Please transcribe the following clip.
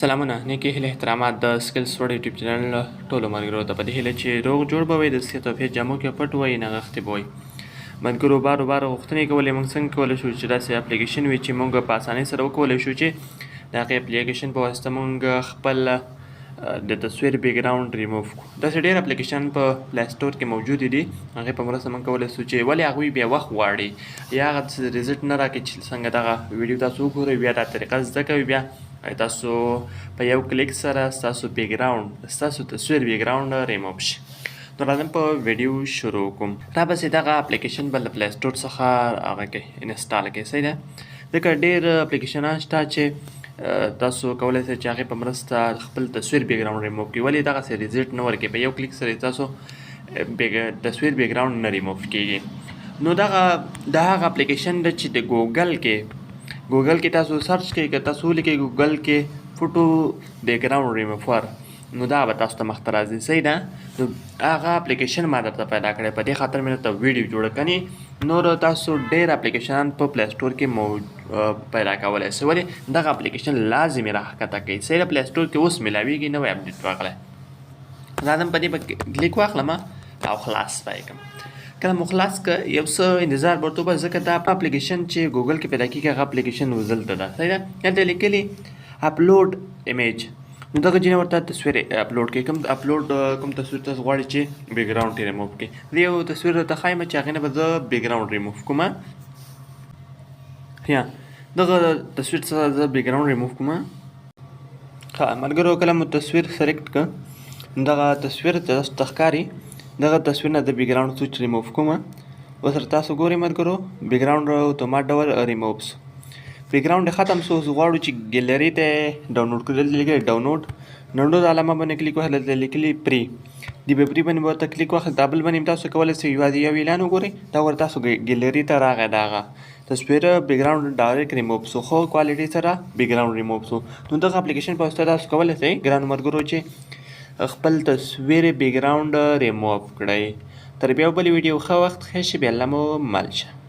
سلامونه نیکې هیلې احترامات د سکلز وړ یوټیوب چینل ټولو ملګرو ته په دې هیله چې روغ جوړ به وئ د صحت او عافیت جامو کې پټ وئ نغښتې به وئ ملګرو بار غوښتنې کولې موږ څنګه کولی شو چې داسې اپلیکیشن وي چې موږ په اسانۍ سره وکولی شو چې د هغې اپلیکیشن په واسطه موږ خپل د تصویر بیکګراوند ریموو کړو داسې ډېر اپلیکیشن په پلی سټور کې موجودې دي هغې په مرسته موږ کولی شو چې ولې هغوی بیا وخت غواړي یا هغه ریزلټ نه راکړي چې څنګه دغه ویډیو تاسو وګورئ بیا دا طریقه زده کوئ بیا تاسو په یو کلیک سره ستاسو تصویر بیکګراوند ریموو شي نو راځم په ویډیو شروع کوم راپسې دغه اپلیکیشن به له پلی سټور څخه هغه کوئ انسټال کوئ صحیح ده ځکه ډېر اپلیکیشنان شته چې تاسو کولی شئ چې هغې په مرسته خپل تصویر بیکګراوند ریموو کړئ ولې دغسې ریزلټ نه ورکوي په یو کلیک سره تاسو تصویر بیکګراوند نه ریموو کېږي نو دا هغه اپلیکیشن ده چې د ګوګل کې تاسو سرچ کوئ که تاسو ولیکئ ګوګل کې فوټو بیکګراوند ریموور نو دا به تاسو ته مخته راځي صحیح ده نو هغه اپلیکیشن ما درته پیدا کړی په دې خاطر مې درته ویډیو جوړه کنې نور تاسو ډېر اپلیکیشنان په پلی سټور کې پیدا کولی شئ ولې دغه اپلیکیشن لازمي راښکته کوي صحیح ده پلی سټور کې اوس میلاویږي نوی اپډیټ راغلی راځم په دې به کلیک واخلم او خلاص به یې کړم کله مو خلاص که یو څه انتظار به ورته وباسئ ځکه دا اپلیکیشن چې ګوګل کې پیدا کېږي هغه اپلیکیشن وزلته ده صحیح ده هلته لیکلي اپلوډ ایمیج نو دغه ځینې ورته تصویر اپلوډ کوي کوم تصویر تاسو غواړئ چې بیکګراوند یې ریموو کړئ زه یو تصویر درته ښایم چې هغې نه به زه بیکګراوند ریموو کوم یا دغه تصویر څخه زه بیکګراوند ریموو کوم ښه ملګرو کله مو تصویر سلیکټ کړه دغه تصویر تاسو ته ښکاري دغه تصویر نه د بیکګراوند سوچ ریموو کوم اوس سره ګورئ ملګرو بیکګراوند اتومات ډول ریموو شو بیکګراوند ختم شو اوس غواړو چې ګیلري ته ډاونلوډ کړو دلته لیکلي ډاونلوډ علامه باندې کلیک وکړئ دلته لیکلي پري د به پري باندې به ورته کلیک واخلئ دا بل باندې تاسو کولی شئ یو اعلان وګورئ دا ورته تاسو ګیلري ته راغی د هغه تصویر بیکګراوند ډایرکټ ریموو شو ښه کوالټي سره بیکګراوند ریموو شو نو دغه اپلیکیشن په واسطه تاسو کولی شئ ګرانو ملګرو چې خپل تصویر بیکګراوند ریموو کړئ تر بیا بلې ویډیو ښه وخت ښه شي بیا الله مو مل شه